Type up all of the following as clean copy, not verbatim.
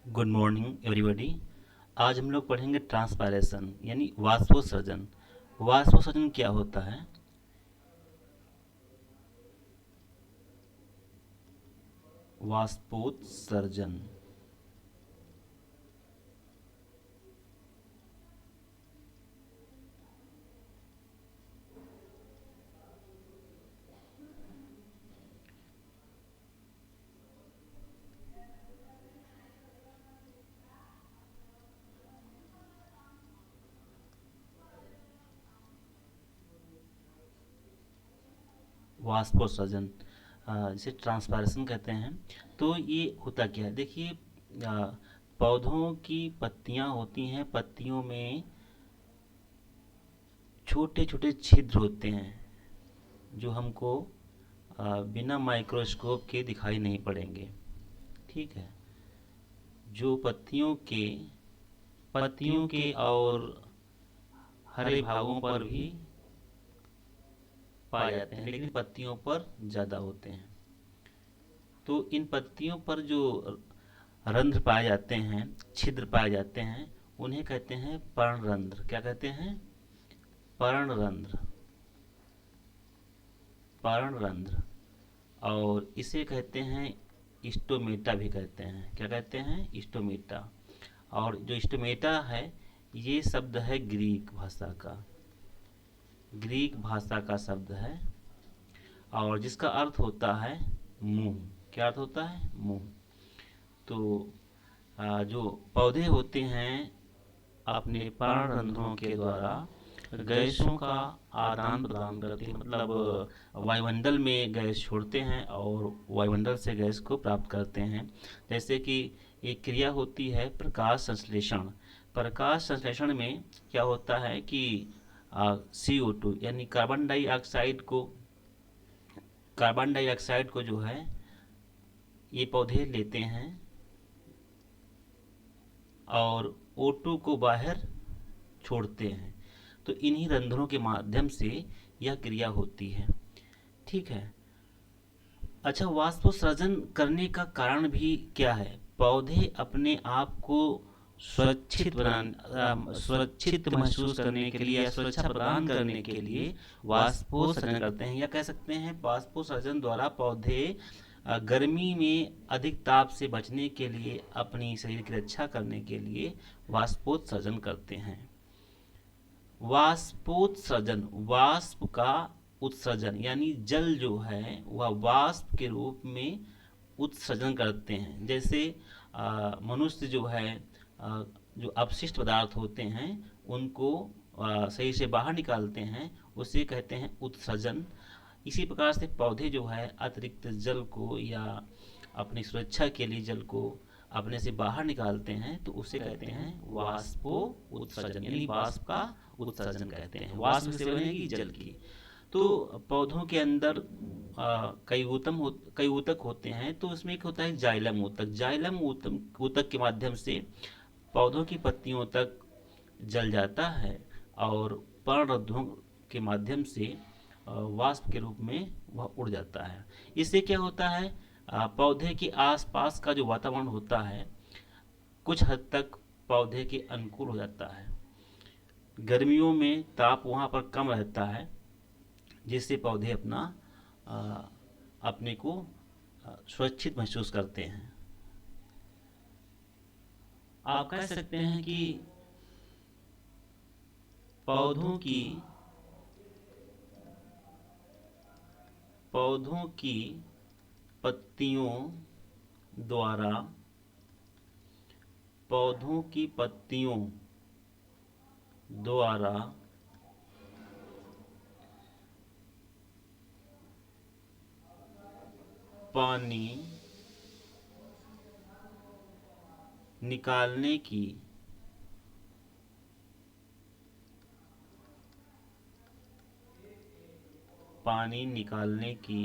Good morning everybody. आज हम लोग पढ़ेंगे ट्रांसपायरेशन यानी वाष्पोत्सर्जन। वाष्पोत्सर्जन क्या होता है? वाष्पोत्सर्जन वाष्पोत्सर्जन जिसे ट्रांसपायरेशन कहते हैं। तो ये होता क्या है, देखिए। पौधों की पत्तियां होती हैं, पत्तियों में छोटे छोटे छिद्र होते हैं जो हमको बिना माइक्रोस्कोप के दिखाई नहीं पड़ेंगे। ठीक है। जो पत्तियों के और हरे भागों पर भी पाए जाते हैं, लेकिन पत्तियों पर ज़्यादा होते हैं। तो इन पत्तियों पर जो रंध्र पाए जाते हैं, छिद्र पाए जाते हैं, उन्हें कहते हैं पर्णरंध्र। क्या कहते हैं? पर्णरंध्र। पर्णरंध्र। और इसे कहते हैं स्टोमेटा भी कहते हैं। क्या कहते हैं? स्टोमेटा। और जो स्टोमेटा है, ये शब्द है ग्रीक भाषा का। ग्रीक भाषा का शब्द है और जिसका अर्थ होता है मुंह। क्या अर्थ होता है? मुंह। तो जो पौधे होते हैं अपने पर्णरंध्रों के द्वारा गैसों का आदान प्रदान करते हैं, मतलब वायुमंडल में गैस छोड़ते हैं और वायुमंडल से गैस को प्राप्त करते हैं। जैसे कि एक क्रिया होती है प्रकाश संश्लेषण। प्रकाश संश्लेषण में क्या होता है कि CO2 यानी कार्बन डाइऑक्साइड को जो है ये पौधे लेते हैं और O2 को बाहर छोड़ते हैं। तो इन्हीं रंध्रों के माध्यम से यह क्रिया होती है। ठीक है। अच्छा, वाष्पोत्सर्जन करने का कारण भी क्या है? पौधे अपने आप को सुरक्षित महसूस करने के लिए या सुरक्षा प्रदान करने के लिए वाष्पोत्सर्जन करते हैं, या कह सकते हैं वाष्पोत्सर्जन द्वारा पौधे गर्मी में अधिक ताप से बचने के लिए, अपनी शरीर की रक्षा करने के लिए वाष्पोत्सर्जन करते हैं। वाष्पोत्सर्जन, वाष्प का उत्सर्जन यानी जल जो है वह वाष्प के रूप में उत्सर्जन करते हैं। जैसे मनुष्य जो है, जो अपशिष्ट पदार्थ होते हैं उनको सही से बाहर निकालते हैं, उसे कहते हैं उत्सर्जन। इसी प्रकार से पौधे जो है अतिरिक्त जल को या अपनी सुरक्षा के लिए जल को अपने से बाहर निकालते हैं, तो उसे कहते हैं वाष्पो उत्सर्जन यानी वाष्प का उत्सर्जन कहते हैं। वाष्प से बनेगी जल की। तो पौधों के अंदर कई ऊतक होते हैं। तो उसमें एक होता है जाइलम ऊतक। जाइलम ऊतक के माध्यम से पौधों की पत्तियों तक जल जाता है और पर्णरंध्रों के माध्यम से वाष्प के रूप में वह उड़ जाता है। इससे क्या होता है, पौधे के आसपास का जो वातावरण होता है कुछ हद तक पौधे के अनुकूल हो जाता है। गर्मियों में ताप वहाँ पर कम रहता है, जिससे पौधे अपने को सुरक्षित महसूस करते हैं। आप कह सकते हैं कि पौधों की पौधों की पत्तियों द्वारा पौधों की पत्तियों द्वारा पानी निकालने की पानी निकालने की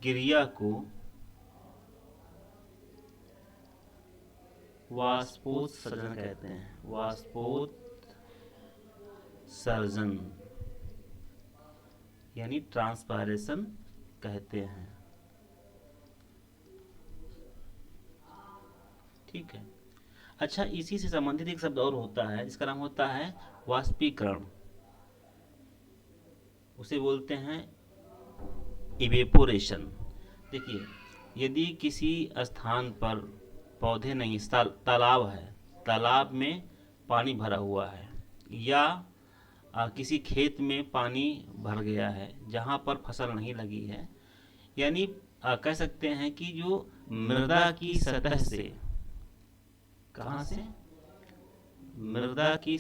क्रिया को वाष्पोत्सर्जन कहते हैं। वाष्पोत्सर्जन यानी ट्रांसपायरेशन कहते हैं। ठीक है। अच्छा, इसी से संबंधित एक शब्द और होता है जिसका नाम होता है वाष्पीकरण। उसे बोलते हैं इवेपोरेशन। देखिए, यदि किसी स्थान पर पौधे नहीं, तालाब है, तालाब में पानी भरा हुआ है, या किसी खेत में पानी भर गया है जहाँ पर फसल नहीं लगी है, यानी कह सकते हैं कि जो मृदा की सतह से, कहाँ से, मृदा की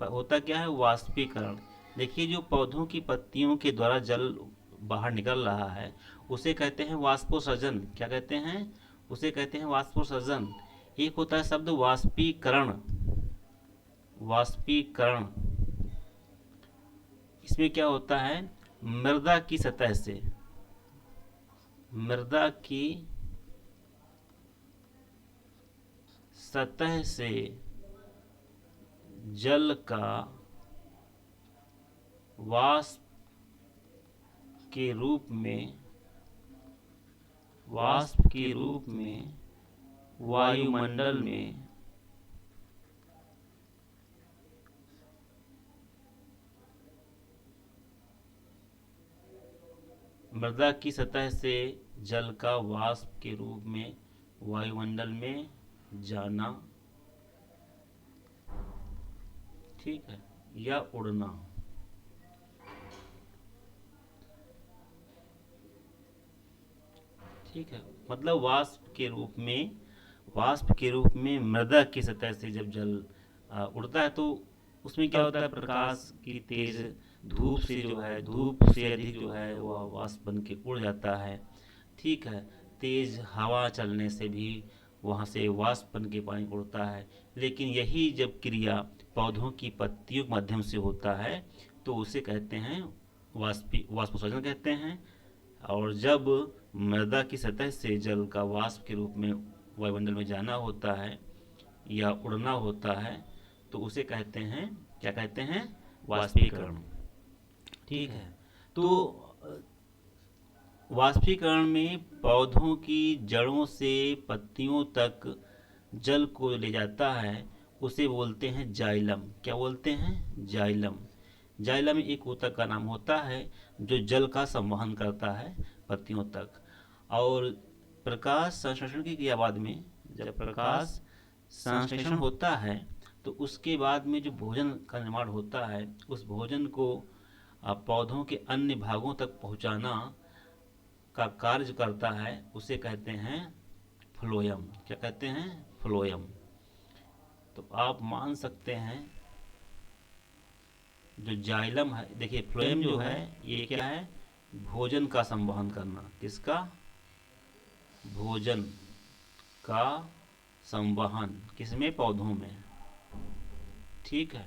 होता क्या है, वाष्पीकरण। देखिए, जो पौधों की पत्तियों के द्वारा जल बाहर निकल रहा है उसे कहते हैं वाष्पोसर्जन। क्या कहते हैं? उसे कहते हैं वाष्पोसर्जन। एक होता है शब्द वाष्पीकरण। वाष्पीकरण, इसमें क्या होता है, मृदा की सतह से, मृदा की सतह से जल का वाष्प के रूप में, वाष्प के रूप में वायुमंडल में मृदा की सतह से जल का वाष्प के रूप में वायुमंडल में जाना, ठीक है, या उड़ना। ठीक है, मतलब वाष्प के रूप में मृदा की सतह से जब जल उड़ता है तो उसमें क्या होता है, प्रकाश की तेज धूप से जो है, धूप से अधिक जो है वह वाष्प बन के उड़ जाता है। ठीक है, तेज हवा चलने से भी वहाँ से वाष्प बन के पानी उड़ता है। लेकिन यही जब क्रिया पौधों की पत्तियों के माध्यम से होता है तो उसे कहते हैं वाष्पोत्सर्जन कहते हैं। और जब मृदा की सतह से जल का वाष्प के रूप में वायुमंडल में जाना होता है या उड़ना होता है तो उसे कहते हैं, क्या कहते हैं, वाष्पीकरण। ठीक है, तो वाष्पीकरण में पौधों की जड़ों से पत्तियों तक जल को ले जाता है, उसे बोलते हैं जाइलम। क्या बोलते हैं? जाइलम। जाइलम एक ऊतक का नाम होता है जो जल का संवहन करता है पत्तियों तक। और प्रकाश संश्लेषण की क्रिया बाद में, जब प्रकाश संश्लेषण होता है तो उसके बाद में जो भोजन का निर्माण होता है उस भोजन को पौधों के अन्य भागों तक पहुंचाना का कार्य करता है, उसे कहते हैं फ्लोएम। क्या कहते हैं? फ्लोएम। तो आप मान सकते हैं जो जाइलम है, देखिए फ्लोएम जो है ये क्या है, भोजन का संवहन करना। किसका? भोजन का संवहन। किसमें? पौधों में। ठीक है,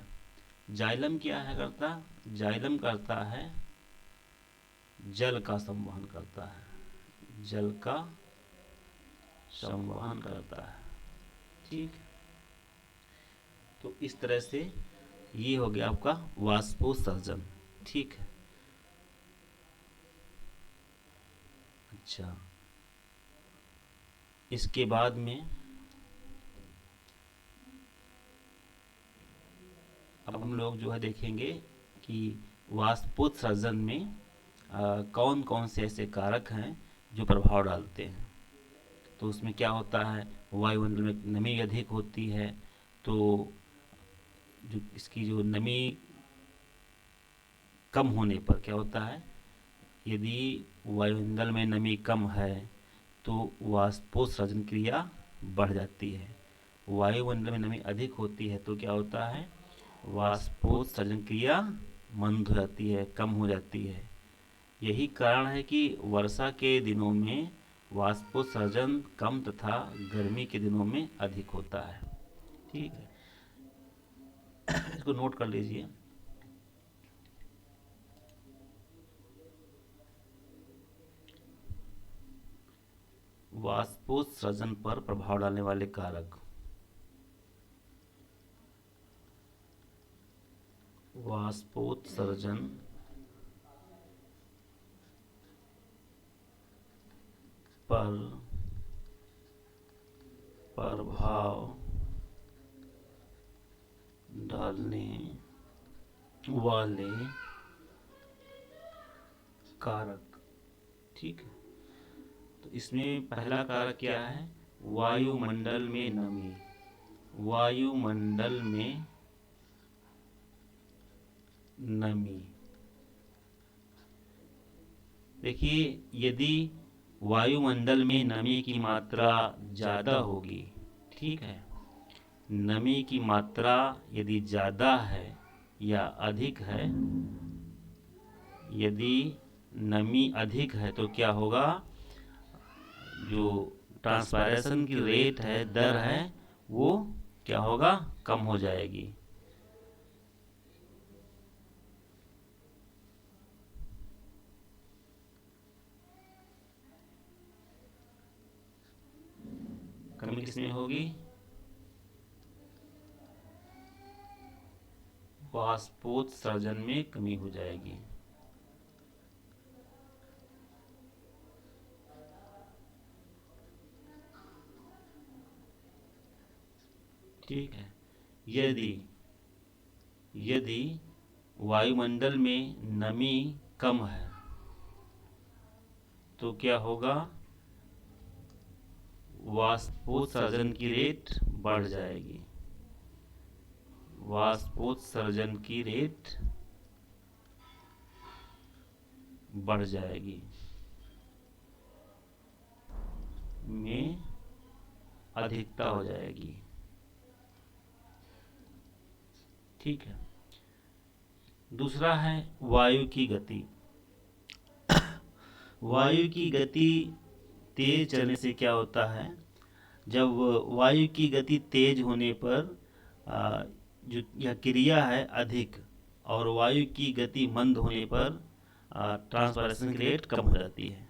जाइलम क्या है करता? जाइलम करता है जल का संवहन करता है, जल का संवहन करता है। ठीक, तो इस तरह से ये हो गया आपका वाष्पोत्सर्जन। ठीक है। अच्छा, इसके बाद में अब हम लोग जो है देखेंगे कि वाष्पोत्सर्जन में कौन कौन से ऐसे कारक हैं जो प्रभाव डालते हैं। तो उसमें क्या होता है, वायुमंडल में नमी अधिक होती है तो जो इसकी जो नमी कम होने पर क्या होता है, यदि वायुमंडल में नमी कम है तो वाष्पोत्सर्जन क्रिया बढ़ जाती है। वायुमंडल में नमी अधिक होती है तो क्या होता है, वाष्पोत्सर्जन क्रिया मंद हो जाती है, कम हो जाती है। यही कारण है कि वर्षा के दिनों में वाष्पोत्सर्जन कम तथा गर्मी के दिनों में अधिक होता है। ठीक है, इसको नोट कर लीजिए। वाष्पोत्सर्जन पर प्रभाव डालने वाले कारक, वाष्पोत्सर्जन पर प्रभाव डालने वाले कारक। ठीक है, तो इसमें पहला कारक क्या है? वायुमंडल में नमी। वायुमंडल में नमी। देखिए, यदि वायुमंडल में नमी की मात्रा ज़्यादा होगी, ठीक है, नमी की मात्रा यदि ज़्यादा है या अधिक है, यदि नमी अधिक है तो क्या होगा? जो ट्रांसपायरेशन की रेट है, दर है, वो क्या होगा? कम हो जाएगी। कमी किसमें होगी? वाष्पोत्सर्जन में कमी हो जाएगी। ठीक है, यदि यदि वायुमंडल में नमी कम है तो क्या होगा? वाष्पोत्सर्जन की रेट बढ़ जाएगी। वाष्पोत्सर्जन की रेट बढ़ जाएगी, में अधिकता हो जाएगी। ठीक है, दूसरा है वायु की गति। वायु की गति तेज चलने से क्या होता है? जब वायु की गति तेज होने पर जो यह क्रिया है अधिक, और वायु की गति मंद होने पर ट्रांसपायरेशन की रेट कम हो जाती है।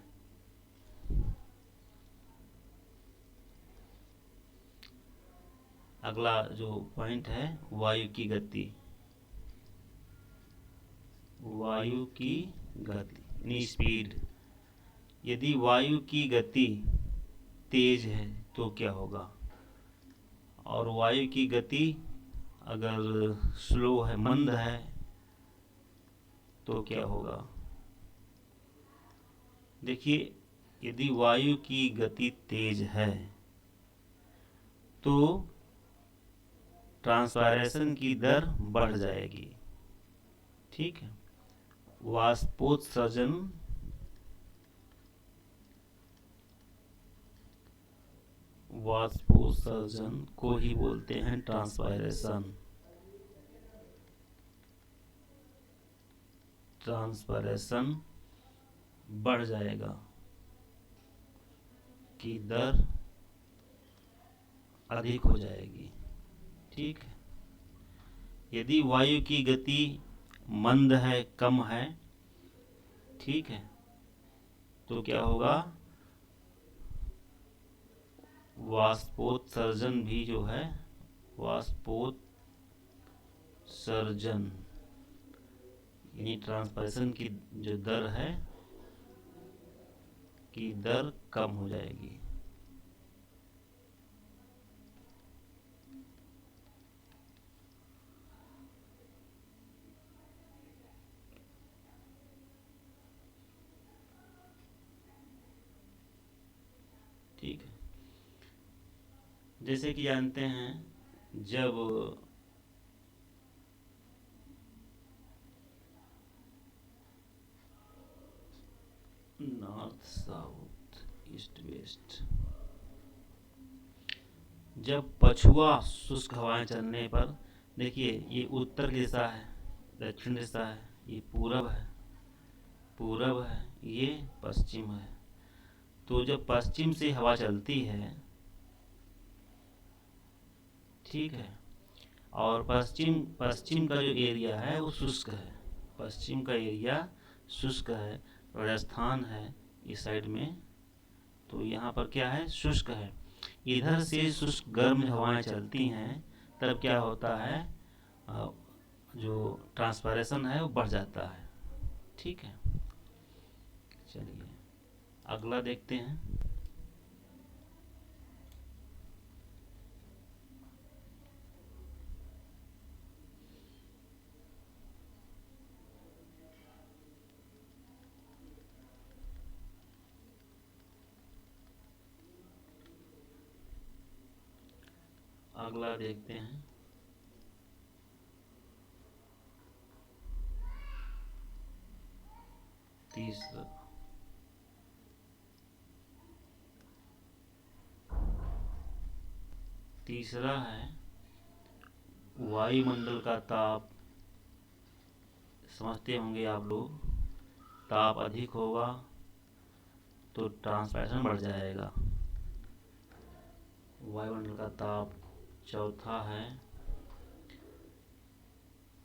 अगला जो पॉइंट है, वायु की गति। वायु की गति यानी स्पीड। यदि वायु की गति तेज है तो क्या होगा? और वायु की गति अगर स्लो है, मंद है, तो क्या होगा? देखिए, यदि वायु की गति तेज है तो ट्रांसपायरेशन की दर बढ़ जाएगी। ठीक है, वाष्पोत्सर्जन वाष्पोत्सर्जन को ही बोलते हैं ट्रांसपायरेशन। ट्रांसपायरेशन बढ़ जाएगा की दर अधिक हो जाएगी। ठीक है, यदि वायु की गति मंद है, कम है, ठीक है, तो क्या होगा? वाष्पोत्सर्जन भी जो है, वाष्पोत्सर्जन यानी ट्रांसपायरेशन की जो दर है की दर कम हो जाएगी। ठीक है, जैसे कि जानते हैं, जब नॉर्थ साउथ ईस्ट वेस्ट, जब पछुआ शुष्क हवाएं चलने पर, देखिए ये उत्तर की दिशा है, दक्षिण दिशा है, ये पूरब है, पूरब है, ये पश्चिम है। तो जब पश्चिम से हवा चलती है, ठीक है, और पश्चिम पश्चिम का जो एरिया है वो शुष्क है, पश्चिम का एरिया शुष्क है, राजस्थान है इस साइड में, तो यहाँ पर क्या है? शुष्क है। इधर से शुष्क गर्म हवाएं चलती हैं, तब क्या होता है? जो ट्रांसपायरेशन है वो बढ़ जाता है। ठीक है, चलिए अगला देखते हैं। अगला देखते हैं। तीसरा है वायुमंडल का ताप। समझते होंगे आप लोग, ताप अधिक होगा तो ट्रांसपैरेशन बढ़ जाएगा। वायुमंडल का ताप। चौथा है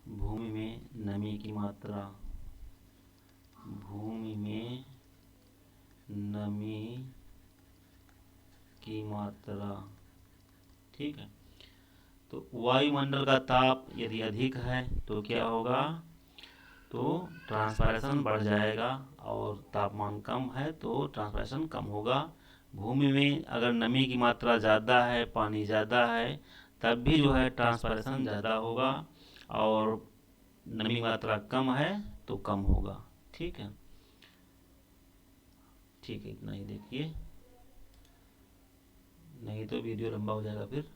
भूमि में नमी की मात्रा। भूमि में नमी की मात्रा। ठीक है, तो वायुमंडल का ताप यदि अधिक है तो क्या होगा, तो ट्रांसपैरेशन बढ़ जाएगा, और तापमान कम है तो ट्रांसपैरेशन कम होगा। भूमि में अगर नमी की मात्रा ज़्यादा है, पानी ज़्यादा है, तब भी जो है ट्रांसपैरेशन ज़्यादा होगा, और नमी मात्रा कम है तो कम होगा। ठीक है, ठीक है, इतना ही देखिए, नहीं तो वीडियो लंबा हो जाएगा फिर।